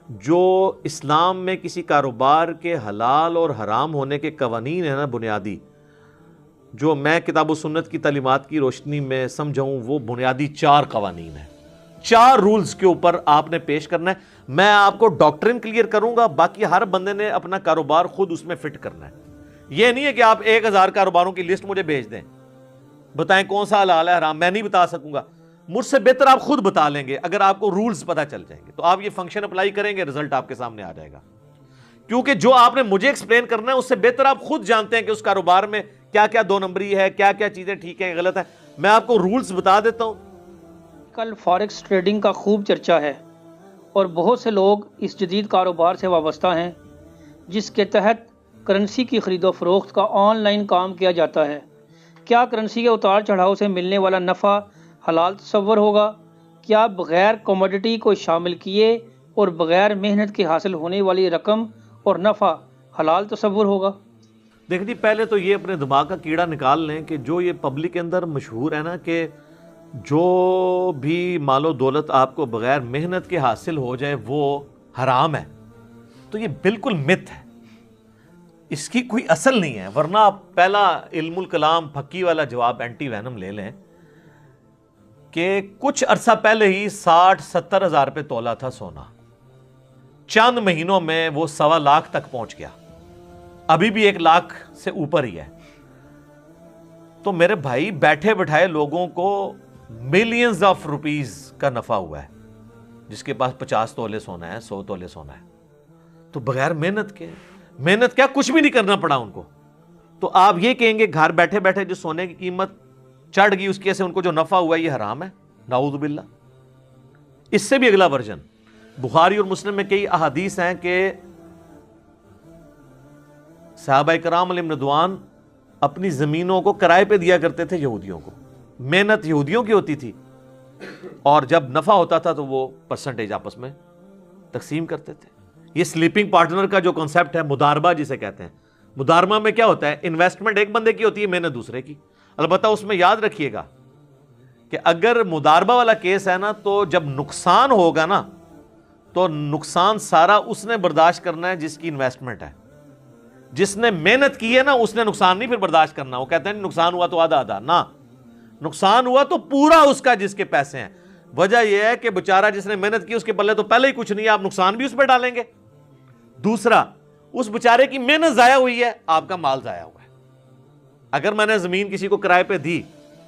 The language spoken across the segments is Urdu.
جو اسلام میں کسی کاروبار کے حلال اور حرام ہونے کے قوانین ہیں نا بنیادی، جو میں کتاب و سنت کی تعلیمات کی روشنی میں سمجھاؤں، وہ بنیادی 4 قوانین ہیں، 4 رولز کے اوپر آپ نے پیش کرنا ہے۔ میں آپ کو ڈاکٹرن کلیئر کروں گا، باقی ہر بندے نے اپنا کاروبار خود اس میں فٹ کرنا ہے۔ یہ نہیں ہے کہ آپ 1000 کاروباروں کی لسٹ مجھے بھیج دیں، بتائیں کون سا حلال ہے حرام، میں نہیں بتا سکوں گا، مجھ سے بہتر آپ خود بتا لیں گے۔ اگر آپ کو رولز پتہ چل جائیں گے تو آپ یہ فنکشن اپلائی کریں گے، رزلٹ آپ کے سامنے آ جائے گا۔ کیونکہ جو آپ نے مجھے ایکسپلین کرنا ہے اس سے بہتر آپ خود جانتے ہیں کہ اس کاروبار میں کیا کیا 2 نمبری ہے، کیا کیا چیزیں ٹھیک ہیں غلط ہیں۔ میں آپ کو رولز بتا دیتا ہوں۔ کل فارکس ٹریڈنگ کا خوب چرچا ہے اور بہت سے لوگ اس جدید کاروبار سے وابستہ ہیں، جس کے تحت کرنسی کی خرید و فروخت کا آن لائن کام کیا جاتا ہے۔ کیا کرنسی کے اتار چڑھاؤ سے ملنے والا نفع حلال تصور ہوگا؟ کیا بغیر کوموڈٹی کو شامل کیے اور بغیر محنت کے حاصل ہونے والی رقم اور نفع حلال تصور ہوگا؟ دیکھ جی، پہلے تو یہ اپنے دماغ کا کیڑا نکال لیں کہ جو یہ پبلک کے اندر مشہور ہے نا کہ جو بھی مال و دولت آپ کو بغیر محنت کے حاصل ہو جائے وہ حرام ہے، تو یہ بالکل مت ہے، اس کی کوئی اصل نہیں ہے۔ ورنہ آپ پہلا علم الکلام پھکی والا جواب اینٹی وینم لے لیں کہ کچھ عرصہ پہلے ہی 60-70 ہزار روپے تولا تھا سونا، چند مہینوں میں وہ 1.25 لاکھ تک پہنچ گیا، ابھی بھی 1 لاکھ سے اوپر ہی ہے۔ تو میرے بھائی بیٹھے بٹھائے لوگوں کو ملینز آف روپیز کا نفع ہوا ہے، جس کے پاس 50 تولے سونا ہے، 100 تولے سونا ہے، تو بغیر محنت کے، محنت کیا کچھ بھی نہیں کرنا پڑا ان کو۔ تو آپ یہ کہیں گے گھر بیٹھے بیٹھے جو سونے کی قیمت چڑھ گئی اس کی وجہ سے ان کو جو نفع ہوا ہے یہ حرام ہے؟ نعوذ باللہ۔ اس سے بھی اگلا ورژن بخاری اور مسلم میں کئی احادیث ہیں کہ صحابہ کرام علیہم رضوان اپنی زمینوں کو کرائے پہ دیا کرتے تھے یہودیوں کو، محنت یہودیوں کی ہوتی تھی اور جب نفع ہوتا تھا تو وہ پرسنٹیج آپس میں تقسیم کرتے تھے۔ یہ سلیپنگ پارٹنر کا جو کنسیپٹ ہے، مداربہ جسے کہتے ہیں، مداربہ میں کیا ہوتا ہے؟ انویسٹمنٹ ایک بندے کی ہوتی ہے، محنت دوسرے کی۔ البتہ اس میں یاد رکھیے گا کہ اگر مداربہ والا کیس ہے نا تو جب نقصان ہوگا نا تو نقصان سارا اس نے برداشت کرنا ہے جس کی انویسٹمنٹ ہے، جس نے محنت کی ہے نا اس نے نقصان نہیں پھر برداشت کرنا۔ وہ کہتے ہیں نقصان ہوا تو آدھا آدھا، نہ، نقصان ہوا تو پورا اس کا جس کے پیسے ہیں۔ وجہ یہ ہے کہ بیچارہ جس نے محنت کی اس کے پلے تو پہلے ہی کچھ نہیں ہے، آپ نقصان بھی اس پہ ڈالیں گے۔ دوسرا، اس بیچارے کی محنت ضائع ہوئی ہے، آپ کا مال ضائع ہوا ہے۔ اگر میں نے زمین کسی کو کرائے پہ دی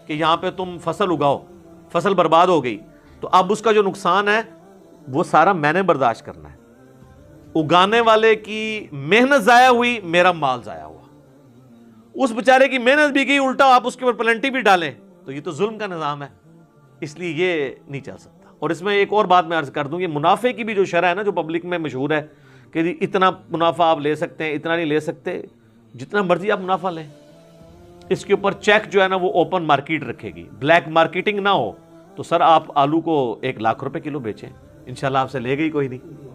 کہ یہاں پہ تم فصل اگاؤ، فصل برباد ہو گئی، تو اب اس کا جو نقصان ہے وہ سارا میں نے برداشت کرنا ہے۔ اگانے والے کی محنت ضائع ہوئی، میرا مال ضائع ہوا۔ اس بیچارے کی محنت بھی گئی، الٹا آپ اس کے اوپر پلنٹی بھی ڈالیں تو یہ تو ظلم کا نظام ہے، اس لیے یہ نہیں چل سکتا۔ اور اس میں ایک اور بات میں عرض کر دوں، یہ منافع کی بھی جو شرح ہے نا جو پبلک میں مشہور ہے کہ جی اتنا منافع آپ لے سکتے ہیں، اتنا نہیں لے سکتے، جتنا مرضی آپ منافع لیں، اس کے اوپر چیک جو ہے نا وہ اوپن مارکیٹ رکھے گی، بلیک مارکیٹنگ نہ ہو۔ تو سر آپ آلو کو 1 لاکھ روپے کلو بیچیں، انشاءاللہ آپ سے لے گئی کوئی نہیں،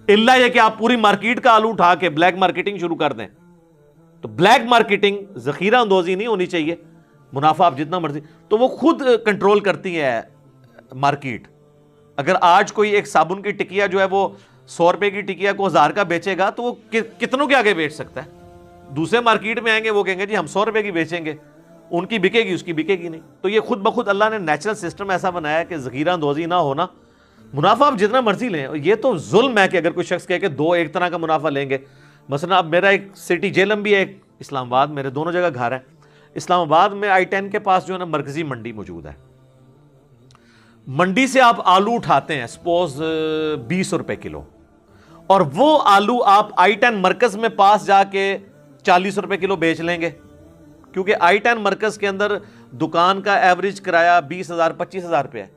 الا یہ کہ آپ پوری مارکیٹ کا آلو اٹھا کے بلیک مارکیٹنگ شروع کر دیں۔ تو بلیک مارکیٹنگ ذخیرہ اندوزی نہیں ہونی چاہیے، منافع آپ جتنا مرضی، تو وہ خود کنٹرول کرتی ہے مارکیٹ۔ اگر آج کوئی ایک صابن کی ٹکیا جو ہے وہ 100 روپے کی ٹکیا کو 1000 کا بیچے گا تو وہ کتنوں کے آگے بیچ سکتا ہے؟ دوسرے مارکیٹ میں آئیں گے وہ کہیں گے جی ہم 100 روپے کی بیچیں گے، ان کی بکے گی اس کی بکے گی نہیں۔ تو یہ خود بخود اللہ نے نیچرل سسٹم ایسا بنایا ہے کہ ذخیرہ اندوزی نہ ہونا، منافع آپ جتنا مرضی لیں۔ یہ تو ظلم ہے کہ اگر کوئی شخص کہے کہ 2 ایک طرح کا منافع لیں گے۔ مثلا اب میرا ایک سٹی جیلم بھی ہے، ایک اسلام آباد، میرے دونوں جگہ گھر ہے۔ اسلام آباد میں I-10 کے پاس جو ہے نا مرکزی منڈی موجود ہے، منڈی سے آپ آلو اٹھاتے ہیں سپوز 20 روپے کلو، اور وہ آلو آپ I-10 مرکز میں پاس جا کے 40 روپے کلو بیچ لیں گے، کیونکہ I-10 مرکز کے اندر دکان کا ایوریج کرایہ 20,000 25,000 روپے ہے۔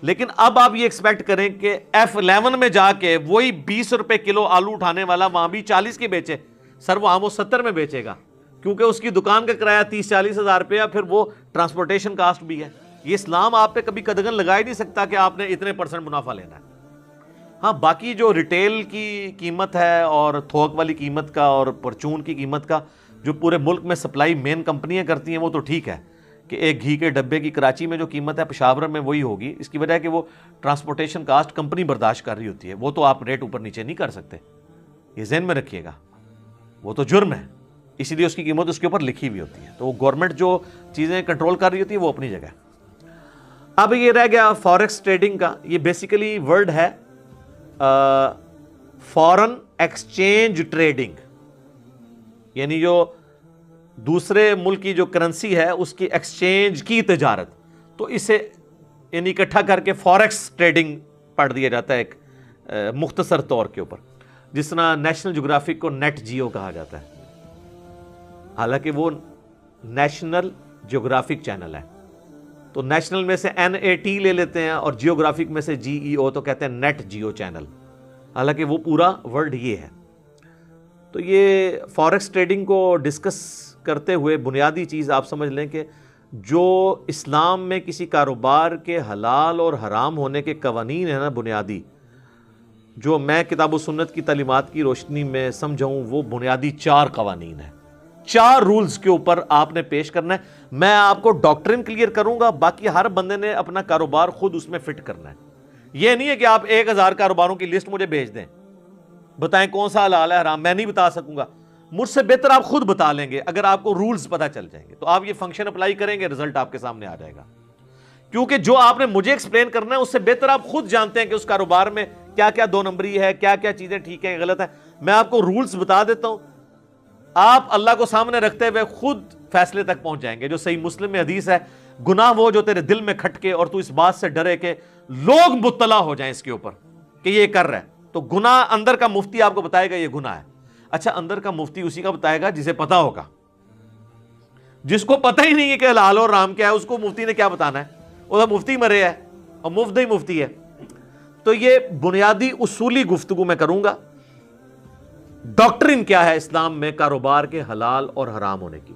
لیکن اب آپ یہ ایکسپیکٹ کریں کہ F11 میں جا کے وہی 20 روپے کلو آلو اٹھانے والا وہاں بھی 40 کے بیچے، سر وہاں وہ 70 میں بیچے گا، کیونکہ اس کی دکان کا کرایہ 30-40 ہزار روپے ہے، پھر وہ ٹرانسپورٹیشن کاسٹ بھی ہے۔ یہ اسلام آپ پہ کبھی قدغن لگا ہی نہیں سکتا کہ آپ نے اتنے % منافع لینا ہے۔ ہاں باقی جو ریٹیل کی قیمت ہے اور تھوک والی قیمت کا اور پرچون کی قیمت کا جو پورے ملک میں سپلائی مین کمپنیاں کرتی ہیں وہ تو ٹھیک ہے، کہ ایک گھی کے ڈبے کی کراچی میں جو قیمت ہے پشاور میں وہی ہوگی. اس کی وجہ ہے کہ وہ ٹرانسپورٹیشن کاسٹ کمپنی برداشت کر رہی ہوتی ہے, وہ تو آپ ریٹ اوپر نیچے نہیں کر سکتے, یہ ذہن میں رکھیے گا, وہ تو جرم ہے, اسی لیے اس کی قیمت اس کے اوپر لکھی ہوئی ہوتی ہے. تو وہ گورنمنٹ جو چیزیں کنٹرول کر رہی ہوتی ہے وہ اپنی جگہ. اب یہ رہ گیا فارکس ٹریڈنگ کا. یہ بیسیکلی ورڈ ہے فارن ایکسچینج ٹریڈنگ, یعنی جو دوسرے ملک کی جو کرنسی ہے اس کی ایکسچینج کی تجارت. تو اسے یعنی اکٹھا کر کے فارکس ٹریڈنگ پڑھ دیا جاتا ہے ایک مختصر طور کے اوپر, جس طرح نیشنل جغرافک کو نیٹ جیو کہا جاتا ہے, حالانکہ وہ نیشنل جغرافک چینل ہے. تو نیشنل میں سے NAT لے لیتے ہیں اور جیوگرافک میں سے GEO, تو کہتے ہیں نیٹ جیو چینل, حالانکہ وہ پورا ورڈ یہ ہے. تو یہ فارکس ٹریڈنگ کو ڈسکس کرتے ہوئے بنیادی چیز آپ سمجھ لیں کہ جو اسلام میں کسی کاروبار کے حلال اور حرام ہونے کے قوانین ہیں نا بنیادی, جو میں کتاب و سنت کی تعلیمات کی روشنی میں سمجھاؤں, وہ بنیادی 4 قوانین ہیں, 4 رولز کے اوپر آپ نے پیش کرنا ہے. میں آپ کو ڈاکٹرن کلیئر کروں گا, باقی ہر بندے نے اپنا کاروبار خود اس میں فٹ کرنا ہے. یہ نہیں ہے کہ آپ 1000 کاروباروں کی لسٹ مجھے بھیج دیں, بتائیں کون سا حلال ہے حرام, میں نہیں بتا سکوں گا. مجھ سے بہتر آپ خود بتا لیں گے اگر آپ کو رولز پتہ چل جائیں گے. تو آپ یہ فنکشن اپلائی کریں گے, رزلٹ آپ کے سامنے آ جائے گا. کیونکہ جو آپ نے مجھے ایکسپلین کرنا ہے اس سے بہتر آپ خود جانتے ہیں کہ اس کاروبار میں کیا کیا 2 نمبری ہے, کیا کیا چیزیں ٹھیک ہیں غلط ہیں. میں آپ کو رولز بتا دیتا ہوں, آپ اللہ کو سامنے رکھتے ہوئے خود فیصلے تک پہنچ جائیں گے. جو صحیح مسلم میں حدیث ہے, گناہ وہ جو تیرے دل میں کھٹکے اور تو اس بات سے ڈرے کہ لوگ مطلع ہو جائیں اس کے اوپر کہ یہ کر رہا ہے. تو گناہ اندر کا مفتی آپ کو بتائے گا یہ گناہ ہے. اچھا, اندر کا مفتی اسی کا بتائے گا جسے پتا ہوگا. جس کو پتہ ہی نہیں ہے کہ حلال اور حرام کیا ہے, اس کو مفتی نے کیا بتانا ہے, وہ تو مفتی مرے ہے اور مفت ہی مفتی ہے. تو یہ بنیادی اصولی گفتگو میں کروں گا. ڈاکٹرن کیا ہے اسلام میں کاروبار کے حلال اور حرام ہونے کی.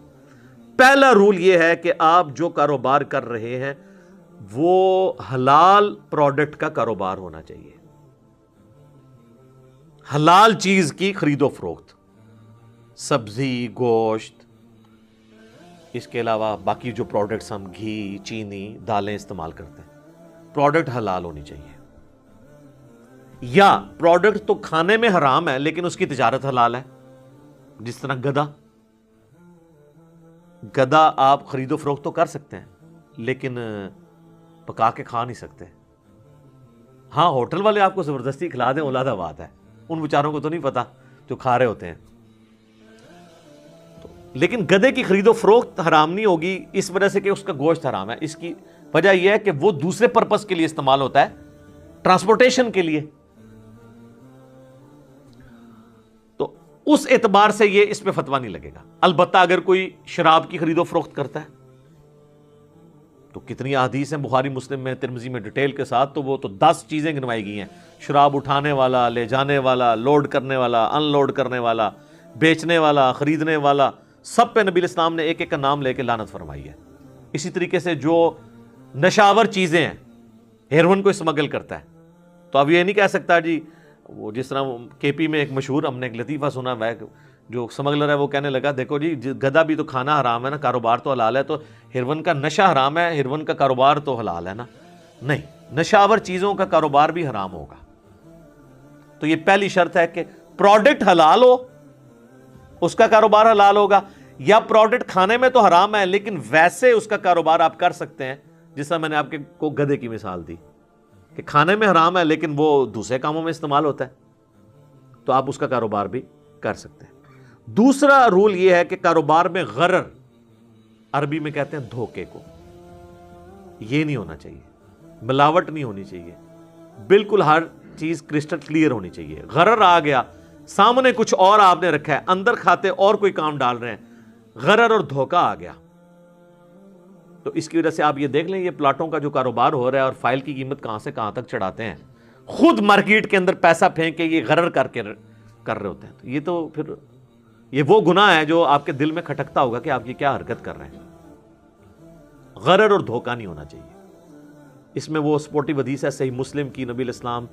پہلا رول یہ ہے کہ آپ جو کاروبار کر رہے ہیں وہ حلال پروڈکٹ کا کاروبار ہونا چاہیے, حلال چیز کی خرید و فروخت, سبزی, گوشت, اس کے علاوہ باقی جو پروڈکٹس ہم گھی, چینی, دالیں استعمال کرتے ہیں, پروڈکٹ حلال ہونی چاہیے. یا پروڈکٹ تو کھانے میں حرام ہے لیکن اس کی تجارت حلال ہے, جس طرح گدا آپ خرید و فروخت تو کر سکتے ہیں لیکن پکا کے کھا نہیں سکتے. ہاں, ہوٹل والے آپ کو زبردستی کھلا دیں اولاد آباد ہے, ان بیچاروں کو تو نہیں پتا جو کھا رہے ہوتے ہیں. لیکن گدے کی خرید و فروخت حرام نہیں ہوگی اس وجہ سے کہ اس کا گوشت حرام ہے. اس کی وجہ یہ ہے کہ وہ دوسرے پرپس کے لیے استعمال ہوتا ہے, ٹرانسپورٹیشن کے لیے. تو اس اعتبار سے یہ اس پہ فتویٰ نہیں لگے گا. البتہ اگر کوئی شراب کی خرید و فروخت کرتا ہے تو کتنی احادیث ہیں بخاری مسلم میں, ترمذی میں ڈیٹیل کے ساتھ, تو وہ تو 10 چیزیں گنوائی گئی ہیں. شراب اٹھانے والا, لے جانے والا, لوڈ کرنے والا, ان لوڈ کرنے والا, بیچنے والا, خریدنے والا, سب پہ نبی اسلام نے ایک ایک کا نام لے کے لعنت فرمائی ہے. اسی طریقے سے جو نشاور چیزیں ہیں, ہیروئن کو اسمگل کرتا ہے, تو اب یہ نہیں کہہ سکتا جی, وہ جس طرح KP میں ایک مشہور ہم نے ایک لطیفہ سنا ہے, جو سمگلر ہے وہ کہنے لگا دیکھو جی گدھا بھی تو کھانا حرام ہے نا, کاروبار تو حلال ہے, تو ہیروئن کا نشہ حرام ہے, ہیروئن کا کاروبار تو حلال ہے نا. نہیں, نشاور چیزوں کا کاروبار بھی حرام ہوگا. تو یہ پہلی شرط ہے کہ پروڈکٹ حلال ہو, اس کا کاروبار حلال ہوگا. یا پروڈکٹ کھانے میں تو حرام ہے لیکن ویسے اس کا کاروبار آپ کر سکتے ہیں, جس طرح میں نے آپ کو گدھے کی مثال دی کہ کھانے میں حرام ہے لیکن وہ دوسرے کاموں میں استعمال ہوتا ہے, تو آپ اس کا کاروبار بھی کر سکتے ہیں. دوسرا رول یہ ہے کہ کاروبار میں غرر, عربی میں کہتے ہیں دھوکے کو, یہ نہیں ہونا چاہیے. ملاوٹ نہیں ہونی چاہیے, بالکل ہر چیز کرسٹل کلیئر ہونی چاہیے. غرر آ گیا, سامنے کچھ اور آپ نے رکھا ہے, اندر کھاتے اور کوئی کام ڈال رہے ہیں, غرر اور دھوکہ آ گیا. تو اس کی وجہ سے آپ یہ دیکھ لیں, یہ پلاٹوں کا جو کاروبار ہو رہا ہے اور فائل کی قیمت کہاں سے کہاں تک چڑھاتے ہیں, خود مارکیٹ کے اندر پیسہ پھینک کے یہ غرر کر رہے ہوتے ہیں. تو یہ تو پھر یہ وہ گناہ ہے جو آپ کے دل میں کھٹکتا ہوگا کہ آپ یہ کیا حرکت کر رہے ہیں. غرر اور دھوکہ نہیں ہونا چاہیے. اس میں وہ سپورٹی حدیث ہے صحیح مسلم کی, نبی الاسلام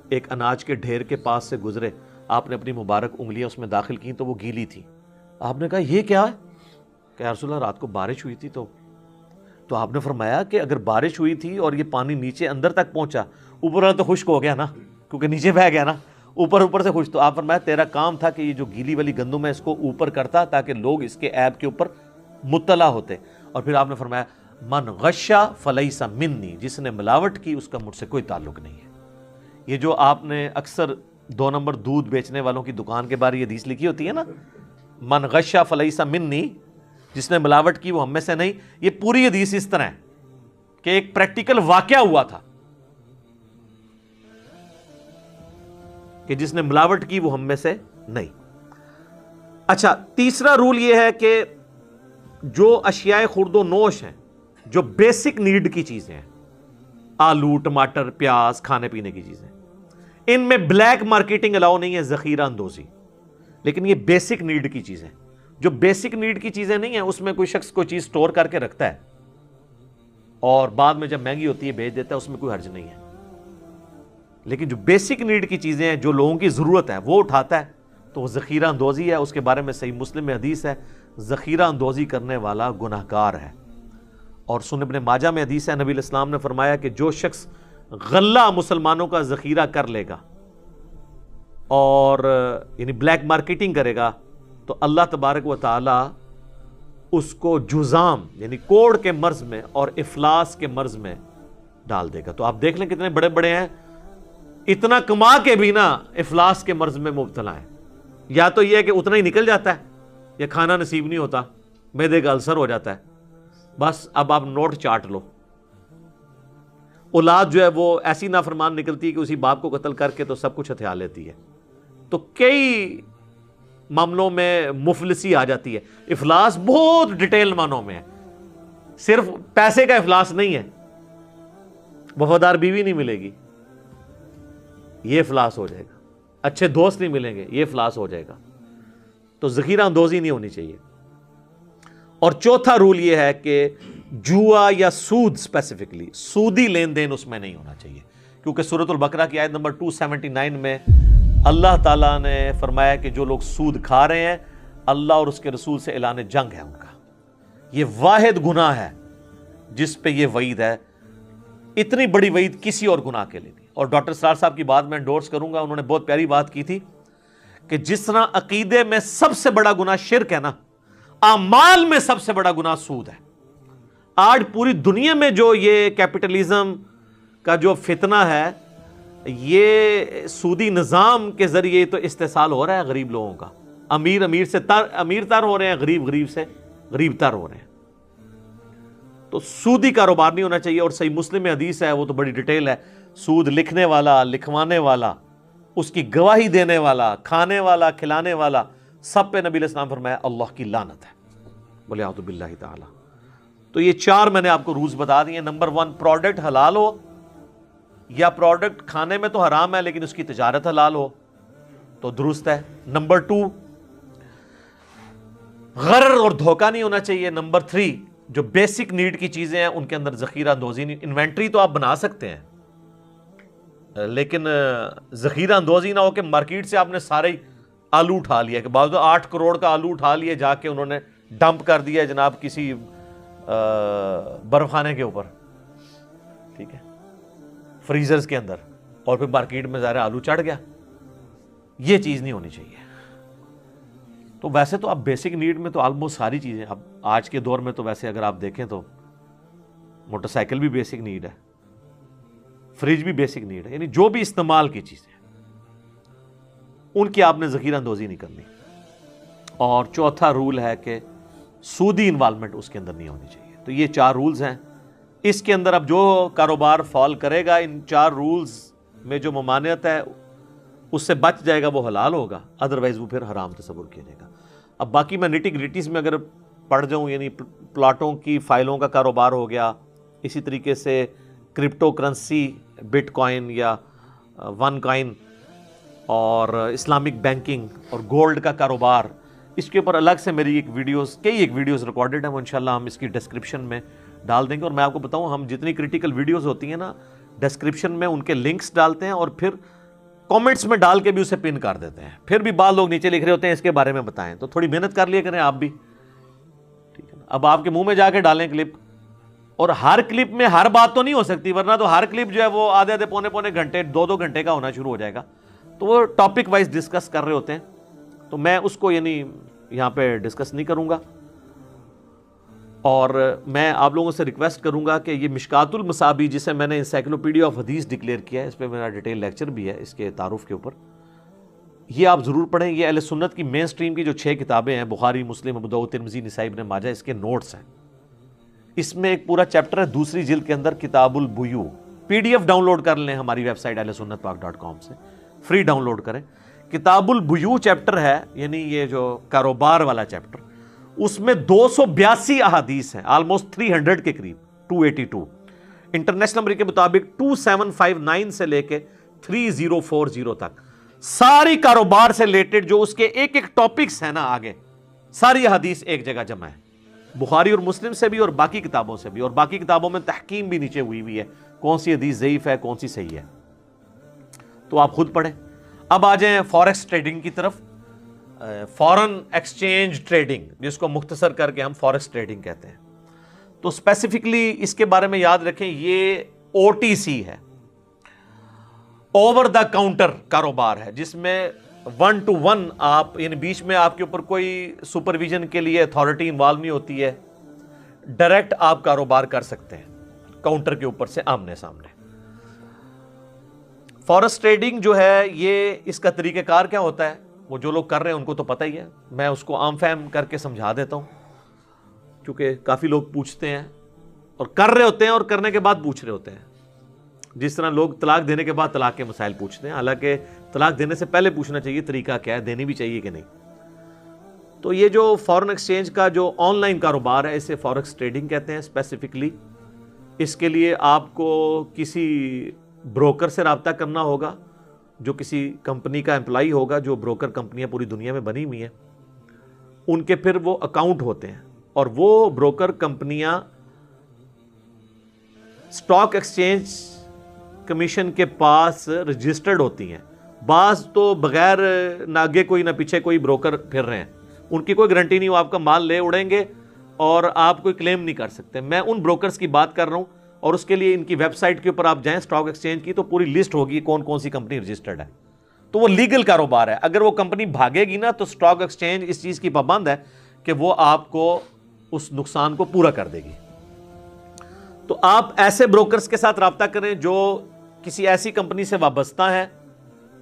ایک اناج کے ڈھیر کے پاس سے گزرے, آپ نے اپنی مبارک انگلیاں اس میں داخل کی تو وہ گیلی تھی. آپ نے کہا یہ کیا ہے, کہ یا رسول اللہ رات کو بارش ہوئی تھی تو تو آپ نے فرمایا کہ اگر بارش ہوئی تھی اور یہ پانی نیچے اندر تک پہنچا، اوپر والا تو خشک ہو گیا نا، کیونکہ نیچے بہہ گیا نا، اوپر سے خشک، تو آپ فرمایا تیرا کام تھا کہ یہ جو گیلی والی گندم ہے اس کو اوپر کرتا تاکہ لوگ اس کے عیب کے اوپر مطلع ہوتے. اور پھر آپ نے فرمایا من غشا فلیس منی، جس نے ملاوٹ کی اس کا مجھ سے کوئی تعلق نہیں ہے. یہ جو آپ نے اکثر 2 نمبر دودھ بیچنے والوں کی دکان کے بارے یہ حدیث لکھی ہوتی ہے نا، من غشا فلیس منی، جس نے ملاوٹ کی وہ ہم میں سے نہیں، یہ پوری حدیث اس طرح ہے کہ ایک پریکٹیکل واقعہ ہوا تھا کہ جس نے ملاوٹ کی وہ ہم میں سے نہیں. اچھا، تیسرا رول یہ ہے کہ جو اشیاء خرد و نوش ہیں، جو بیسک نیڈ کی چیزیں ہیں، آلو، ٹماٹر، پیاز، کھانے پینے کی چیزیں، ان میں بلیک مارکیٹنگ الاؤ نہیں ہے، ذخیرہ اندوزی. لیکن یہ بیسک نیڈ کی چیزیں، جو بیسک نیڈ کی چیزیں نہیں ہیں، اس میں کوئی شخص کوئی چیز سٹور کر کے رکھتا ہے اور بعد میں جب مہنگی ہوتی ہے بیچ دیتا ہے، اس میں کوئی حرج نہیں ہے. لیکن جو بیسک نیڈ کی چیزیں ہیں، جو لوگوں کی ضرورت ہے، وہ اٹھاتا ہے، تو وہ ذخیرہ اندوزی ہے. اس کے بارے میں صحیح مسلم میں حدیث ہے، ذخیرہ اندوزی کرنے والا گناہگار ہے. اور سنن ابن ماجہ میں حدیث ہے، نبی علیہ السلام نے فرمایا کہ جو شخص غلہ مسلمانوں کا ذخیرہ کر لے گا اور یعنی بلیک مارکیٹنگ کرے گا، تو اللہ تبارک و تعالی اس کو جزام یعنی کوڑ کے مرض میں اور افلاس کے مرض میں ڈال دے گا. تو آپ دیکھ لیں کتنے بڑے بڑے ہیں، اتنا کما کے بھی نا افلاس کے مرض میں مبتلا ہیں. یا تو یہ ہے کہ اتنا ہی نکل جاتا ہے، یا کھانا نصیب نہیں ہوتا، معدے کا السر ہو جاتا ہے، بس اب آپ نوٹ چاٹ لو. اولاد جو ہے وہ ایسی نافرمان نکلتی ہے کہ اسی باپ کو قتل کر کے تو سب کچھ ہتھیا لیتی ہے. تو کئی معاملوں میں مفلسی آ جاتی ہے. افلاس بہت ڈیٹیل معنوں میں ہے، صرف پیسے کا افلاس نہیں ہے، وفادار بیوی نہیں ملے گی، یہ افلاس ہو جائے گا، اچھے دوست نہیں ملیں گے، یہ افلاس ہو جائے گا. تو ذخیرہ اندوزی نہیں ہونی چاہیے. اور چوتھا رول یہ ہے کہ جوا یا سود، اسپیسیفکلی سودی لین دین اس میں نہیں ہونا چاہیے، کیونکہ سورۃ البقرہ کی آیت نمبر 279 میں اللہ تعالیٰ نے فرمایا کہ جو لوگ سود کھا رہے ہیں اللہ اور اس کے رسول سے اعلان جنگ ہے ان کا. یہ واحد گناہ ہے جس پہ یہ وعید ہے. اتنی بڑی وعید کسی اور گناہ کے لیے نہیں. اور ڈاکٹر سرار صاحب کی بات میں انڈورس کروں گا، انہوں نے بہت پیاری بات کی تھی کہ جس طرح عقیدے میں سب سے بڑا گناہ شرک ہے نا، اعمال میں سب سے بڑا گناہ سود ہے. آج پوری دنیا میں جو یہ کیپٹلزم کا جو فتنہ ہے، یہ سودی نظام کے ذریعے تو استحصال ہو رہا ہے غریب لوگوں کا. امیر تر ہو رہے ہیں، غریب سے غریب تر ہو رہے ہیں. تو سودی کاروبار نہیں ہونا چاہیے. اور صحیح مسلم میں حدیث ہے، وہ تو بڑی ڈیٹیل ہے، سود لکھنے والا، لکھوانے والا، اس کی گواہی دینے والا، کھانے والا، کھلانے والا، سب پہ نبی علیہ السلام فرمایا اللہ کی لعنت ہے. بولے اعوذ باللہ تعالی. تو یہ 4 میں نے آپ کو رولز بتا دیے. نمبر 1، پروڈکٹ حلال ہو، یا پروڈکٹ کھانے میں تو حرام ہے لیکن اس کی تجارت حلال ہو تو درست ہے. نمبر 2، غرر اور دھوکہ نہیں ہونا چاہیے. نمبر 3، جو بیسک نیڈ کی چیزیں ہیں ان کے اندر ذخیرہ اندوزی نہیں. انوینٹری تو آپ بنا سکتے ہیں لیکن ذخیرہ اندوزی نہ ہو کہ مارکیٹ سے آپ نے سارے آلو اٹھا لیا، کہ بعض 8 کروڑ کا آلو اٹھا لیے جا کے انہوں نے ڈمپ کر دیا جناب کسی برف خانے کے اوپر، ٹھیک ہے، فریزرز کے اندر، اور پھر مارکیٹ میں ظاہر آلو چڑھ گیا. یہ چیز نہیں ہونی چاہیے. تو ویسے تو اب بیسک نیڈ میں تو آلموسٹ ساری چیزیں، اب آج کے دور میں تو ویسے اگر آپ دیکھیں تو موٹر سائیکل بھی بیسک نیڈ ہے، فریج بھی بیسک نیڈ ہے، یعنی جو بھی استعمال کی چیزیں ان کی آپ نے ذخیرہ اندوزی نہیں کرنی. اور چوتھا رول ہے کہ سودی انوالومنٹ اس کے اندر نہیں ہونی چاہیے. تو یہ 4 رولز ہیں. اس کے اندر اب جو کاروبار فال کرے گا ان 4 رولز میں جو ممانعت ہے اس سے بچ جائے گا وہ حلال ہوگا، ادروائز وہ پھر حرام تصور کیا جائے گا. اب باقی میں نیٹی گریٹیز میں اگر پڑھ جاؤں، یعنی پلاٹوں کی فائلوں کا کاروبار ہو گیا، اسی طریقے سے کرپٹو کرنسی، بٹ کوائن یا ون کوائن، اور اسلامک بینکنگ اور گولڈ کا کاروبار، اس کے اوپر الگ سے میری کئی ویڈیوز ریکارڈڈ ہیں، وہ انشاءاللہ ہم اس کی ڈسکرپشن میں ڈال دیں گے. اور میں آپ کو بتاؤں، ہم جتنی کریٹیکل ویڈیوز ہوتی ہیں نا، ڈسکرپشن میں ان کے لنکس ڈالتے ہیں اور پھر کامنٹس میں ڈال کے بھی اسے پن کر دیتے ہیں. پھر بھی بعض لوگ نیچے لکھ رہے ہوتے ہیں اس کے بارے میں بتائیں، تو تھوڑی محنت کر لیا کریں آپ بھی، ٹھیک ہے نا. اب آپ کے منہ میں جا کے ڈالیں کلپ اور ہر کلپ میں ہر بات تو نہیں ہو سکتی، ورنہ تو ہر کلپ جو ہے وہ آدھے آدھے پونے پونے گھنٹے 2-2 گھنٹے کا ہونا شروع ہو جائے گا. تو وہ ٹاپک وائز ڈسکس کر رہے ہوتے ہیں، تو میں اس کو یعنی یہاں پہ ڈسکس نہیں کروں گا. اور میں آپ لوگوں سے ریکویسٹ کروں گا کہ یہ مشکات المصابیح جسے میں نے انسائکلوپیڈیا آف حدیث ڈکلیئر کیا ہے، اس پہ میرا ڈیٹیل لیکچر بھی ہے اس کے تعارف کے اوپر، یہ آپ ضرور پڑھیں. یہ اہل سنت کی مین سٹریم کی جو 6 کتابیں ہیں، بخاری، مسلم، ابو داؤد، ترمذی، نسائی، ابن ماجہ، اس کے نوٹس ہیں. اس میں ایک پورا چیپٹر ہے دوسری جلد کے اندر، کتاب البیوع. PDF ڈاؤن لوڈ کر لیں ہماری ویب سائٹ ahlsunnatpak.com سے، فری ڈاؤن لوڈ کریں. کتاب البیوع چیپٹر ہے، یعنی یہ جو کاروبار والا چیپٹر، اس میں 282 احادیث ہیں، آلموسٹ 300 کے قریب، 282. انٹرنیشنل نمبر کے مطابق 2759 سے لے کے 3040 تک ساری کاروبار سے ریلیٹڈ جو اس کے ایک ایک ٹاپکس ہیں نا آگے، ساری احادیث ایک جگہ جمع ہے، بخاری اور مسلم سے بھی اور باقی کتابوں سے بھی. اور باقی کتابوں میں تحکیم بھی نیچے ہوئی ہے، کون سی حدیث ضعیف ہے، کون سی صحیح ہے، تو آپ خود پڑھیں. اب آ جائیں فوریکس ٹریڈنگ کی طرف. فورن ایکسچینج ٹریڈنگ، جس کو مختصر کر کے ہم فوریکس ٹریڈنگ کہتے ہیں. تو اسپیسیفکلی اس کے بارے میں یاد رکھیں، یہ OTC ہے، اوور دا کاؤنٹر کاروبار ہے، جس میں 1 to 1 آپ، یعنی بیچ میں آپ کے اوپر کوئی سپرویژن کے لیے اتھارٹی انوالو نہیں ہوتی ہے، ڈائریکٹ آپ کاروبار کر سکتے ہیں کاؤنٹر کے اوپر سے آمنے سامنے. فوریکس ٹریڈنگ جو ہے، یہ اس کا طریقہ کار کیا ہوتا ہے، وہ جو لوگ کر رہے ہیں ان کو تو پتہ ہی ہے، میں اس کو عام فہم کر کے سمجھا دیتا ہوں، کیونکہ کافی لوگ پوچھتے ہیں اور کر رہے ہوتے ہیں اور کرنے کے بعد پوچھ رہے ہوتے ہیں. جس طرح لوگ طلاق دینے کے بعد طلاق کے مسائل پوچھتے ہیں، حالانکہ طلاق دینے سے پہلے پوچھنا چاہیے طریقہ کیا ہے، دینی بھی چاہیے کہ نہیں. تو یہ جو فورن ایکسچینج کا جو آن لائن کاروبار ہے، اسے فوریکس ٹریڈنگ کہتے ہیں اسپیسیفکلی. اس کے لیے آپ کو کسی بروکر سے رابطہ کرنا ہوگا، جو کسی کمپنی کا امپلائی ہوگا. جو بروکر کمپنیاں پوری دنیا میں بنی ہوئی ہیں، ان کے پھر وہ اکاؤنٹ ہوتے ہیں، اور وہ بروکر کمپنیاں اسٹاک ایکسچینج کمیشن کے پاس رجسٹرڈ ہوتی ہیں. بعض تو بغیر نہ آگے کوئی نہ پیچھے کوئی بروکر پھر رہے ہیں، ان کی کوئی گارنٹی نہیں، وہ آپ کا مال لے اڑیں گے اور آپ کوئی کلیم نہیں کر سکتے. میں ان بروکرز کی بات کر رہا ہوں، اور اس کے لیے ان کی ویب سائٹ کے اوپر آپ جائیں اسٹاک ایکسچینج کی، تو پوری لسٹ ہوگی کون کون سی کمپنی رجسٹرڈ ہے. تو وہ لیگل کاروبار ہے. اگر وہ کمپنی بھاگے گی نا، تو اسٹاک ایکسچینج اس چیز کی پابند ہے کہ وہ آپ کو اس نقصان کو پورا کر دے گی. تو آپ ایسے بروکرز کے ساتھ رابطہ کریں جو کسی ایسی کمپنی سے وابستہ ہیں،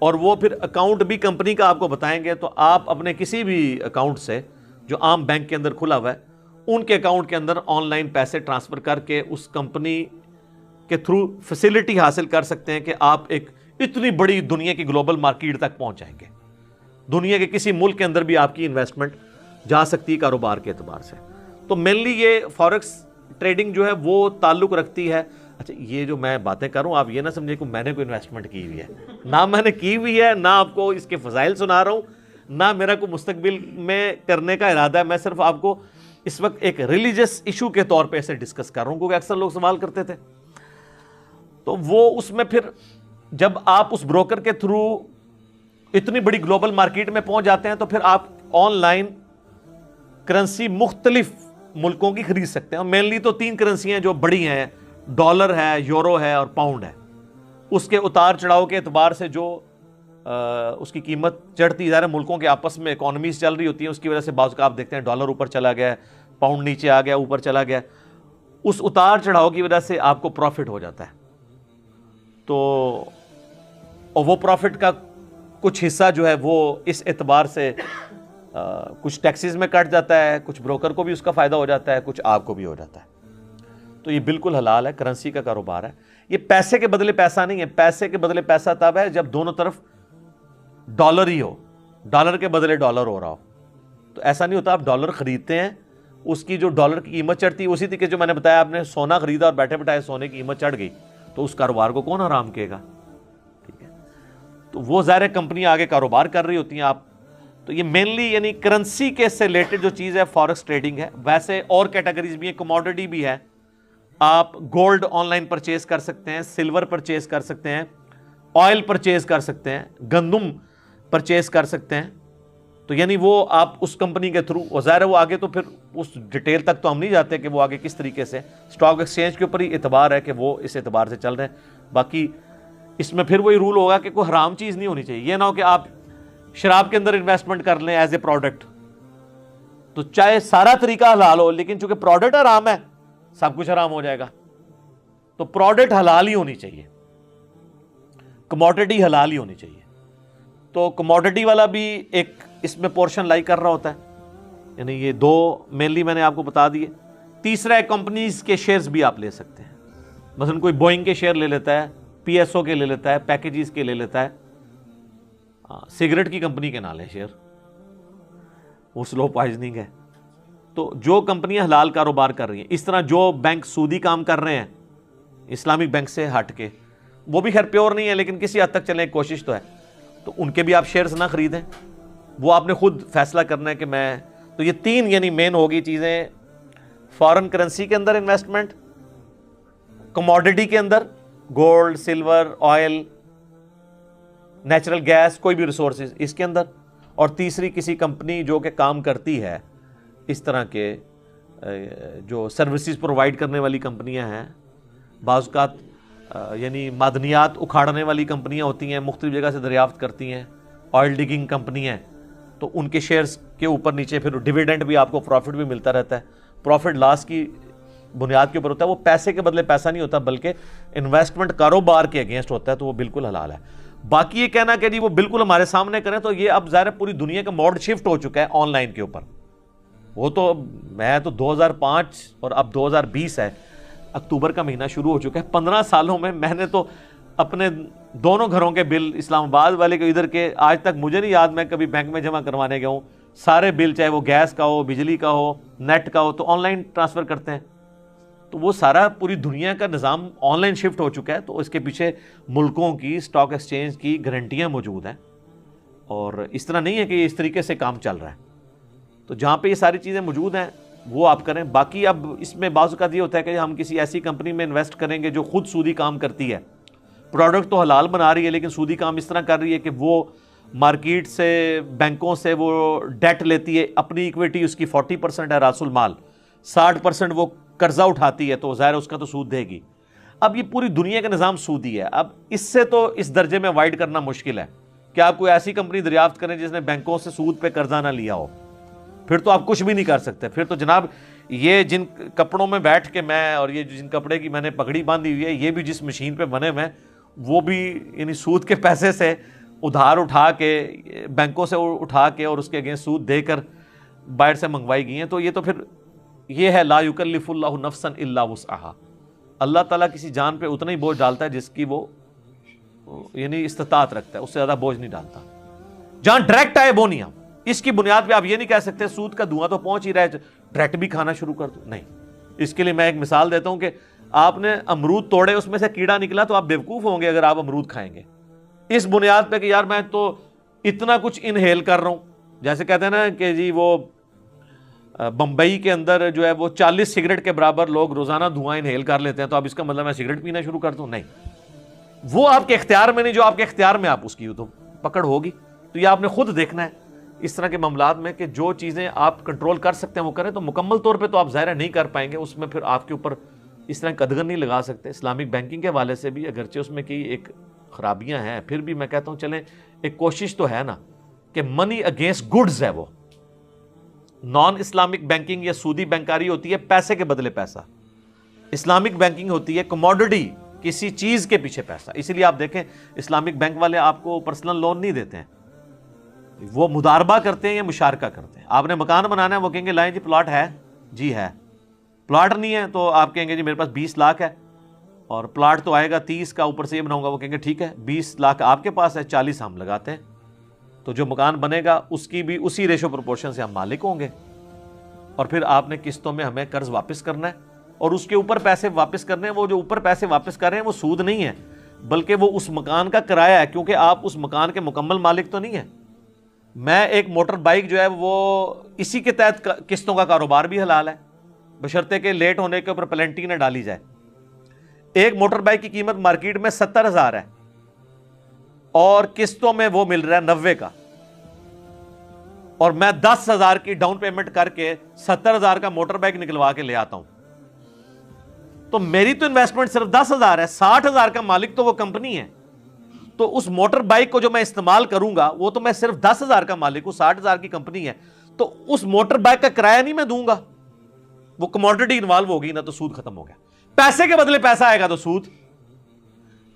اور وہ پھر اکاؤنٹ بھی کمپنی کا آپ کو بتائیں گے. تو آپ اپنے کسی بھی اکاؤنٹ سے جو عام بینک کے اندر کھلا ہوا ہے، ان کے اکاؤنٹ کے اندر آن لائن پیسے ٹرانسفر کر کے اس کمپنی کے تھرو فیسلٹی حاصل کر سکتے ہیں کہ آپ ایک اتنی بڑی دنیا کی گلوبل مارکیٹ تک پہنچ جائیں گے. دنیا کے کسی ملک کے اندر بھی آپ کی انویسٹمنٹ جا سکتی ہے کاروبار کے اعتبار سے. تو مینلی یہ فوریکس ٹریڈنگ جو ہے وہ تعلق رکھتی ہے. اچھا، یہ جو میں باتیں کر رہا ہوں، آپ یہ نہ سمجھیں کہ میں نے کوئی انویسٹمنٹ کی ہوئی ہے، نہ میں نے کی ہوئی ہے، نہ آپ کو اس کے فضائل سنا رہا ہوں، نہ میرا کوئی مستقبل میں کرنے کا ارادہ ہے. میں صرف آپ کو اس وقت ایک ریلیجس ایشو کے طور پہ اسے ڈسکس کر رہا ہوں، کیونکہ اکثر لوگ سوال کرتے تھے. تو وہ اس میں پھر جب آپ اس بروکر کے تھرو اتنی بڑی گلوبل مارکیٹ میں پہنچ جاتے ہیں، تو پھر آپ آن لائن کرنسی مختلف ملکوں کی خرید سکتے ہیں. اور مینلی تو 3 کرنسیاں جو بڑی ہیں، ڈالر ہے، یورو ہے اور پاؤنڈ ہے. اس کے اتار چڑھاؤ کے اعتبار سے جو اس کی قیمت چڑھتی جا رہی ہے، ملکوں کے آپس میں اکانومیز چل رہی ہوتی ہیں، اس کی وجہ سے بعض کا آپ دیکھتے ہیں ڈالر اوپر چلا گیا ہے، پاؤنڈ نیچے آ گیا، اوپر چلا گیا. اس اتار چڑھاؤ کی وجہ سے آپ کو پروفٹ ہو جاتا ہے. تو اور وہ پروفٹ کا کچھ حصہ جو ہے وہ اس اعتبار سے کچھ ٹیکسز میں کٹ جاتا ہے، کچھ بروکر کو بھی اس کا فائدہ ہو جاتا ہے، کچھ آپ کو بھی ہو جاتا ہے. تو یہ بالکل حلال ہے، کرنسی کا کاروبار ہے. یہ پیسے کے بدلے پیسہ نہیں ہے. پیسے کے بدلے پیسہ تب ہے جب دونوں طرف ڈالر ہی ہو، ڈالر کے بدلے ڈالر ہو رہا ہو. تو ایسا نہیں ہوتا آپ ڈالر خریدتے ہیں، اس کی جو ڈالر کی قیمت چڑھتی ہے، اسی طریقے جو میں نے بتایا، آپ نے سونا خریدا اور بیٹھے بیٹھائے سونے کی قیمت چڑھ گئی، تو اس کاروبار کو کون حرام کہے گا؟ ٹھیک ہے، تو وہ ظاہر کمپنی آگے کاروبار کر رہی ہوتی ہیں. آپ تو یہ مینلی یعنی کرنسی کے سے ریلیٹڈ جو چیز ہے فوریکس ٹریڈنگ ہے. ویسے اور کیٹیگریز بھی ہیں، کموڈٹی بھی ہے. آپ گولڈ آن لائن پرچیز کر سکتے ہیں، سلور پرچیز کر سکتے ہیں، آئل پرچیز کر سکتے ہیں، گندم پرچیز کر سکتے ہیں. تو یعنی وہ آپ اس کمپنی کے تھرو، اور ظاہر ہے وہ آگے تو پھر اس ڈیٹیل تک تو ہم نہیں جاتے کہ وہ آگے کس طریقے سے، اسٹاک ایکسچینج کے اوپر ہی اعتبار ہے کہ وہ اس اعتبار سے چل رہے ہیں. باقی اس میں پھر وہی رول ہوگا کہ کوئی حرام چیز نہیں ہونی چاہیے. یہ نہ ہو کہ آپ شراب کے اندر انویسٹمنٹ کر لیں ایز اے پروڈکٹ، تو چاہے سارا طریقہ حلال ہو لیکن چونکہ پروڈکٹ حرام ہے سب کچھ حرام ہو جائے گا. تو پروڈکٹ حلال ہی ہونی چاہیے، کموڈٹی حلال ہی ہونی چاہیے. تو کموڈٹی والا بھی ایک اس میں پورشن لائی کر رہا ہوتا ہے. یعنی یہ دو مینلی میں نے آپ کو بتا دیے. تیسرا ہے کمپنیز کے شیئرز بھی آپ لے سکتے ہیں. مثلا کوئی بوئنگ کے شیئر لے لیتا ہے، پی ایس او کے لے لیتا ہے، پیکیجز کے لے لیتا ہے. سگریٹ کی کمپنی کے نہ لیں شیئر، وہ سلو پوائزننگ ہے. تو جو کمپنیاں حلال کاروبار کر رہی ہیں، اس طرح جو بینک سودی کام کر رہے ہیں اسلامک بینک سے ہٹ کے، وہ بھی خیر پیور نہیں ہے لیکن کسی حد تک چلیں کوشش تو ہے، تو ان کے بھی آپ شیئرز نہ خریدیں. وہ آپ نے خود فیصلہ کرنا ہے کہ میں، تو یہ تین یعنی مین ہوگی چیزیں: فارن کرنسی کے اندر انویسٹمنٹ، کموڈٹی کے اندر gold, silver, oil, natural gas, کوئی بھی ریسورسز اس کے اندر، اور تیسری کسی کمپنی جو کہ کام کرتی ہے اس طرح کے جو سروسز پرووائڈ کرنے والی کمپنیاں ہیں. بعض اوقات یعنی معدنیات اکھاڑنے والی کمپنیاں ہوتی ہیں، مختلف جگہ سے دریافت کرتی ہیں، آئل ڈگنگ کمپنی ہیں، تو ان کے شیئرز کے اوپر نیچے پھر ڈیویڈنڈ بھی آپ کو پروفٹ بھی ملتا رہتا ہے. پروفٹ لاس کی بنیاد کے اوپر ہوتا ہے، وہ پیسے کے بدلے پیسہ نہیں ہوتا بلکہ انویسٹمنٹ کاروبار کے اگینسٹ ہوتا ہے، تو وہ بالکل حلال ہے. باقی یہ کہنا کہ جی وہ بالکل ہمارے سامنے کریں، تو یہ اب ظاہر پوری دنیا کا موڈ شفٹ ہو چکا ہے آن لائن کے اوپر. وہ تو میں تو 2005 اور اب 2020 ہے، اکتوبر کا مہینہ شروع ہو چکا ہے. 15 سالوں میں نے تو اپنے دونوں گھروں کے بل، اسلام آباد والے کے ادھر کے، آج تک مجھے نہیں یاد میں کبھی بینک میں جمع کروانے گیا ہوں. سارے بل چاہے وہ گیس کا ہو، بجلی کا ہو، نیٹ کا ہو، تو آن لائن ٹرانسفر کرتے ہیں. تو وہ سارا پوری دنیا کا نظام آن لائن شفٹ ہو چکا ہے. تو اس کے پیچھے ملکوں کی اسٹاک ایکسچینج کی گارنٹیاں موجود ہیں، اور اس طرح نہیں ہے کہ اس طریقے سے کام چل رہا ہے. تو جہاں پہ یہ ساری چیزیں موجود ہیں وہ آپ کریں. باقی اب اس میں بعض اوقات یہ ہوتا ہے کہ ہم کسی ایسی کمپنی میں انویسٹ کریں گے جو خود سودی کام کرتی ہے، پروڈکٹ تو حلال بنا رہی ہے لیکن سودی کام اس طرح کر رہی ہے کہ وہ مارکیٹ سے، بینکوں سے وہ ڈیٹ لیتی ہے، اپنی ایکویٹی اس کی 40% ہے راس المال، 60% وہ قرضہ اٹھاتی ہے، تو ظاہر اس کا تو سود دے گی. اب یہ پوری دنیا کا نظام سودی ہے. اب اس سے تو اس درجے میں وائڈ کرنا مشکل ہے کہ آپ کوئی ایسی کمپنی دریافت کریں جس نے بینکوں سے سود پہ قرضہ نہ لیا ہو. پھر تو آپ کچھ بھی نہیں کر سکتے. پھر تو جناب یہ جن کپڑوں میں بیٹھ کے میں، اور یہ جن کپڑے کی میں نے پگڑی باندھی ہوئی ہے، یہ بھی جس مشین پہ بنے ہوئے ہیں، وہ بھی یعنی سود کے پیسے سے ادھار اٹھا کے، بینکوں سے اٹھا کے اور اس کے اگینسٹ سود دے کر باہر سے منگوائی گئی ہیں. تو یہ تو پھر یہ ہے لا یکلف اللہ نفسا الا وسعہا. اللہ تعالیٰ کسی جان پہ اتنا ہی بوجھ ڈالتا ہے جس کی وہ یعنی استطاعت رکھتا ہے، اس سے زیادہ بوجھ نہیں ڈالتا. جہاں ڈائریکٹ آئے وہ نہیں. ہم اس کی بنیاد پہ آپ یہ نہیں کہہ سکتے سود کا دھواں تو پہنچ ہی رہا ہے ڈائریکٹ بھی کھانا شروع کر دو، نہیں. اس کے لیے میں ایک مثال دیتا ہوں کہ آپ نے امرود توڑے، اس میں سے کیڑا نکلا، تو آپ بیوقوف ہوں گے اگر آپ امرود کھائیں گے اس بنیاد پہ کہ یار میں تو اتنا کچھ انہیل کر رہا ہوں. جیسے کہتے ہیں نا کہ جی وہ بمبئی کے اندر جو ہے وہ 40 سگریٹ کے برابر لوگ روزانہ دھواں انہیل کر لیتے ہیں، تو اب اس کا مطلب میں سگریٹ پینا شروع کر دوں؟ نہیں. وہ آپ کے اختیار میں نہیں، جو آپ کے اختیار میں آپ اس کی تو پکڑ ہوگی. تو یہ آپ نے خود دیکھنا ہے اس طرح کے معاملات میں کہ جو چیزیں آپ کنٹرول کر سکتے ہیں وہ کریں. تو مکمل طور پہ تو آپ ظاہر نہیں کر پائیں گے، اس میں پھر آپ کے اوپر اس طرح قدغن نہیں لگا سکتے. اسلامک بینکنگ کے حوالے سے بھی اگرچہ اس میں کی ایک خرابیاں ہیں، پھر بھی میں کہتا ہوں چلیں ایک کوشش تو ہے نا کہ منی اگینسٹ گڈز ہے. وہ نان اسلامک بینکنگ یا سودی بینکاری ہوتی ہے پیسے کے بدلے پیسہ، اسلامک بینکنگ ہوتی ہے کموڈٹی، کسی چیز کے پیچھے پیسہ. اسی لیے آپ دیکھیں اسلامک بینک والے آپ کو پرسنل لون نہیں دیتے ہیں، وہ مداربہ کرتے ہیں یا مشارکہ کرتے ہیں. آپ نے مکان بنانا ہے، وہ کہیں گے لائیں جی پلاٹ ہے، جی ہے. پلاٹ نہیں ہے تو آپ کہیں گے جی میرے پاس 20 لاکھ ہے اور پلاٹ تو آئے گا 30 کا، اوپر سے یہ بناؤں گا. وہ کہیں گے ٹھیک ہے 20 لاکھ آپ کے پاس ہے، 40 ہم لگاتے ہیں. تو جو مکان بنے گا اس کی بھی اسی ریشو پروپورشن سے ہم مالک ہوں گے، اور پھر آپ نے قسطوں میں ہمیں قرض واپس کرنا ہے اور اس کے اوپر پیسے واپس کرنے ہیں. وہ جو اوپر پیسے واپس کر رہے ہیں وہ سود نہیں ہے بلکہ وہ اس مکان کا کرایہ ہے، کیونکہ آپ اس مکان کے مکمل مالک تو نہیں ہیں. میں ایک موٹر بائک جو ہے وہ اسی کے تحت قسطوں کا کاروبار بھی حلال ہے، بشرطے کہ لیٹ ہونے کے اوپر پلنٹی نہ ڈالی جائے. ایک موٹر بائک کی قیمت مارکیٹ میں 70,000 ہے اور قسطوں میں وہ مل رہا ہے 90 کا. اور میں 10,000 کی ڈاؤن پیمنٹ کر کے 70,000 کا موٹر بائک نکلوا کے لے آتا ہوں، تو میری تو انویسٹمنٹ صرف 10,000 ہے، 60,000 کا مالک تو وہ کمپنی ہے. تو اس موٹر بائک کو جو میں استعمال کروں گا وہ تو میں صرف 10,000 کا مالک ہوں، 60,000 کی کمپنی ہے، تو اس موٹر بائک کا کرایہ نہیں میں دوں گا. وہ کموڈٹی انوالو ہوگی نا، تو سود ختم ہو گیا. پیسے کے بدلے پیسہ آئے گا تو سود.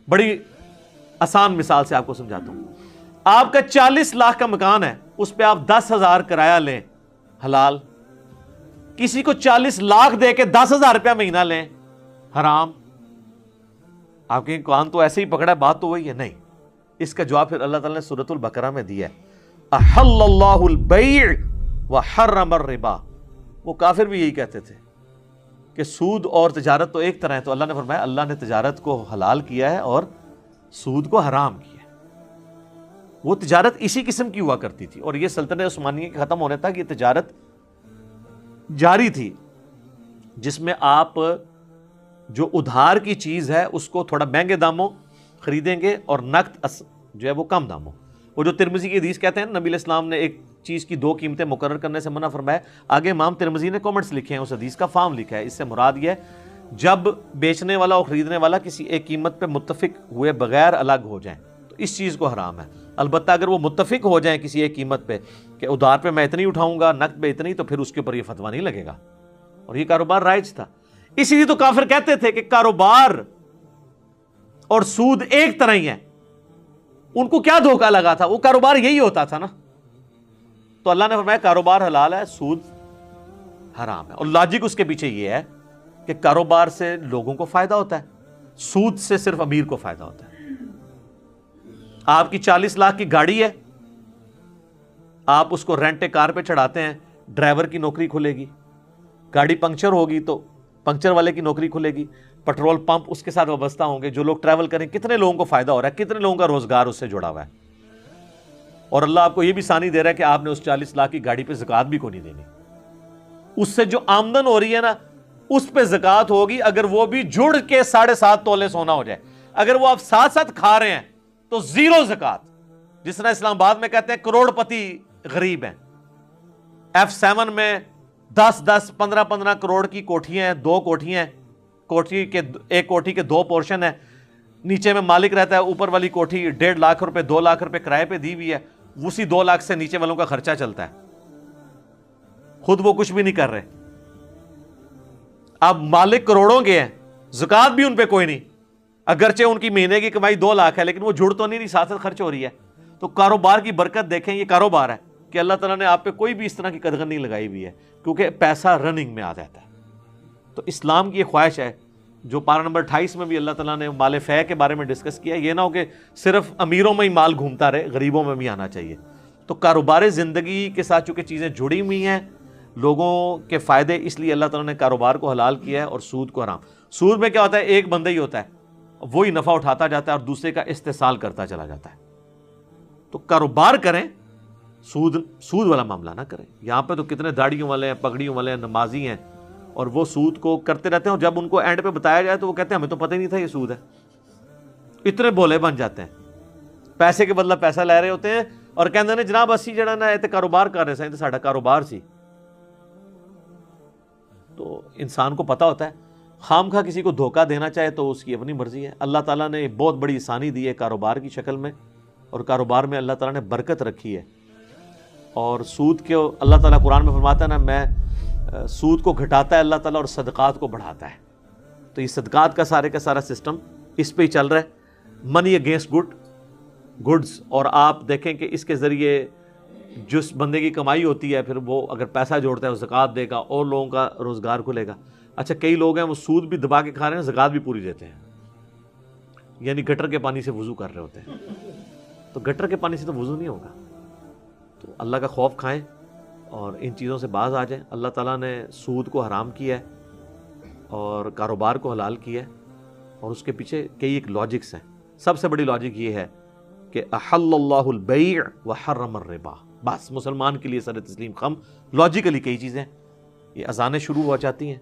بڑی آسان مثال سے آپ کو سمجھاتا ہوں. آپ کا 40 لاکھ کا مکان ہے، اس پہ آپ 10,000 کرایہ لیں، حلال. کسی کو 40 لاکھ دے کے 10,000 روپیہ مہینہ لیں، حرام. آپ کے کان تو ایسے ہی پکڑا ہے، بات تو وہی ہے نہیں. اس کا جواب پھر اللہ تعالیٰ نے سورۃ البقرہ میں دیا ہے، احل اللہ البیع وحرم الربا. وہ کافر بھی یہی کہتے تھے کہ سود اور تجارت تو ایک طرح ہے، تو اللہ نے فرمایا اللہ نے تجارت کو حلال کیا ہے اور سود کو حرام کیا ہے. وہ تجارت اسی قسم کی ہوا کرتی تھی، اور یہ سلطنت عثمانیہ کے ختم ہونے تک یہ تجارت جاری تھی، جس میں آپ جو ادھار کی چیز ہے اس کو تھوڑا مہنگے داموں خریدیں گے اور نقد جو ہے وہ کم داموں. وہ جو ترمذی کی حدیث کہتے ہیں نبی علیہ السلام نے ایک چیز کی 2 قیمتیں مقرر کرنے سے منع فرمایا. آگے امام ترمذی نے کامنٹس لکھے ہیں، اس حدیث کا فارم لکھا ہے. اس سے مراد یہ ہے جب بیچنے والا اور خریدنے والا کسی ایک قیمت پہ متفق ہوئے بغیر الگ ہو جائیں تو اس چیز کو حرام ہے. البتہ اگر وہ متفق ہو جائیں کسی ایک قیمت پہ کہ ادھار پہ میں اتنی اٹھاؤں گا، نقد پہ اتنی، تو پھر اس کے اوپر یہ فتویٰ نہیں لگے گا، اور یہ کاروبار رائج تھا. اسی لیے تو کافر کہتے تھے کہ کاروبار اور سود ایک طرح ہی ہے. ان کو کیا دھوکہ لگا تھا، وہ کاروبار یہی ہوتا تھا نا. تو اللہ نے فرمایا کاروبار حلال ہے، سود حرام ہے. اور لاجک اس کے پیچھے یہ ہے کہ کاروبار سے لوگوں کو فائدہ ہوتا ہے، سود سے صرف امیر کو فائدہ ہوتا ہے. آپ کی 40 لاکھ کی گاڑی ہے، آپ اس کو رینٹ کار پہ چڑھاتے ہیں، ڈرائیور کی نوکری کھلے گی. گاڑی پنکچر ہوگی تو پنکچر والے کی نوکری کھلے گی. پیٹرول پمپ اس کے ساتھ وابستہ ہوں گے. جو لوگ ٹریول کریں، کتنے لوگوں کو فائدہ ہو رہا ہے، کتنے لوگوں کا روزگار اس سے جڑا ہوا ہے. اور اللہ آپ کو یہ بھی ثانی دے رہا ہے کہ آپ نے اس 40 لاکھ کی گاڑی پہ زکوٰۃ بھی کو نہیں دینی. اس سے جو آمدن ہو رہی ہے نا اس پہ زکوٰۃ ہوگی، اگر وہ بھی جڑ کے 7.5 تولے سونا ہو جائے. اگر وہ آپ ساتھ ساتھ کھا رہے ہیں تو زیرو زکوٰۃ. جس طرح اسلام آباد میں کہتے ہیں کروڑ پتی غریب ہیں، F7 میں 10 15 کروڑ کی کوٹھیاں ہیں، 2 کوٹھیاں ہیں، ایک کوٹھی کے 2 پورشن ہیں. نیچے میں مالک رہتا ہے، اوپر والی کوٹھی 1.5 لاکھ روپے 2 لاکھ روپے کرائے پہ دی ہوئی ہے. اسی 2 لاکھ سے نیچے والوں کا خرچہ چلتا ہے، خود وہ کچھ بھی نہیں کر رہے. اب مالک کروڑوں کے ہیں، زکوٰۃ بھی ان پہ کوئی نہیں، اگرچہ ان کی مہینے کی کمائی 2 لاکھ ہے، لیکن وہ جڑ تو نہیں رہی، ساتھ ساتھ خرچ ہو رہی ہے. تو کاروبار کی برکت دیکھیں، یہ کاروبار ہے کہ اللہ تعالیٰ نے آپ پہ کوئی بھی اس طرح کی قدغن نہیں لگائی ہوئی ہے، کیونکہ پیسہ رننگ میں آ جاتا ہے. تو اسلام کی یہ خواہش ہے جو پارہ نمبر 28 میں بھی اللہ تعالیٰ نے مال فے کے بارے میں ڈسکس کیا. یہ نہ ہو کہ صرف امیروں میں ہی مال گھومتا رہے، غریبوں میں بھی آنا چاہیے. تو کاروبار زندگی کے ساتھ چونکہ چیزیں جڑی ہوئی ہیں، لوگوں کے فائدے، اس لیے اللہ تعالیٰ نے کاروبار کو حلال کیا ہے اور سود کو حرام. سود میں کیا ہوتا ہے، ایک بندہ ہی ہوتا ہے، وہی نفع اٹھاتا جاتا ہے اور دوسرے کا استحصال کرتا چلا جاتا ہے. تو کاروبار کریں، سود والا معاملہ نہ کریں. یہاں پہ تو کتنے داڑھیوں والے ہیں، پگڑیوں والے ہیں، نمازی ہیں، اور وہ سود کو کرتے رہتے ہیں، اور جب ان کو اینڈ پہ بتایا جائے تو وہ کہتے ہیں ہمیں تو پتہ ہی نہیں تھا یہ سود ہے. اتنے بولے بن جاتے ہیں، پیسے کے بدلہ پیسہ لے رہے ہوتے ہیں اور کہتے ہیں جناب اسی جڑا نہ تے کاروبار کر رہے سائیں تے ساڈا کاروبار سی. تو انسان کو پتہ ہوتا ہے خام خواہ کسی کو دھوکہ دینا چاہے تو اس کی اپنی مرضی ہے. اللہ تعالیٰ نے بہت بڑی آسانی دی ہے کاروبار کی شکل میں، اور کاروبار میں اللہ تعالیٰ نے برکت رکھی ہے. اور سود کے اللہ تعالیٰ قرآن میں فرماتا ہے نا، میں سود کو گھٹاتا ہے اللہ تعالیٰ اور صدقات کو بڑھاتا ہے. تو یہ صدقات کا سارا سسٹم اس پہ ہی چل رہا ہے، منی اگینسٹ گڈز. اور آپ دیکھیں کہ اس کے ذریعے جس بندے کی کمائی ہوتی ہے، پھر وہ اگر پیسہ جوڑتا ہے وہ زکوٰۃ دے گا اور لوگوں کا روزگار کھلے گا. اچھا کئی لوگ ہیں وہ سود بھی دبا کے کھا رہے ہیں، زکوٰۃ بھی پوری دیتے ہیں، یعنی گٹر کے پانی سے وضو کر رہے ہوتے ہیں. تو گٹر کے پانی سے تو وضو نہیں ہوگا. تو اللہ کا خوف کھائیں اور ان چیزوں سے باز آ جائیں. اللہ تعالیٰ نے سود کو حرام کیا ہے اور کاروبار کو حلال کیا ہے، اور اس کے پیچھے کئی ایک لاجکس ہیں. سب سے بڑی لاجک یہ ہے کہ احل اللہ البیع وحرم الربا. بس مسلمان کے لیے سر تسلیم خم. لاجیکلی کئی چیزیں، یہ اذانیں شروع ہو جاتی ہیں.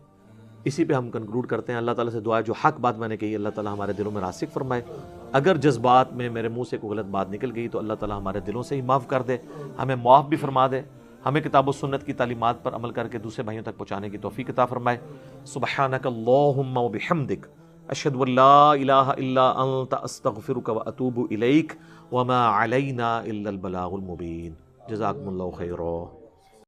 اسی پہ ہم کنکلوڈ کرتے ہیں. اللہ تعالیٰ سے دعا ہے جو حق بات میں نے کہی اللہ تعالیٰ ہمارے دلوں میں راسخ فرمائے. اگر جذبات میں میرے منہ سے کوئی غلط بات نکل گئی تو اللہ تعالیٰ ہمارے دلوں سے ہی معاف کر دے، ہمیں معاف بھی فرما دے. ہمیں کتاب و سنت کی تعلیمات پر عمل کر کے دوسرے بھائیوں تک پہنچانے کی توفیق عطا فرمائے۔ سبحانک اللہم و بحمدک، اشہد ان لا الہ الا انت، استغفرک و اتوب الیک، وما علینا الا البلاغ المبین۔ جزاکم اللہ خیرا۔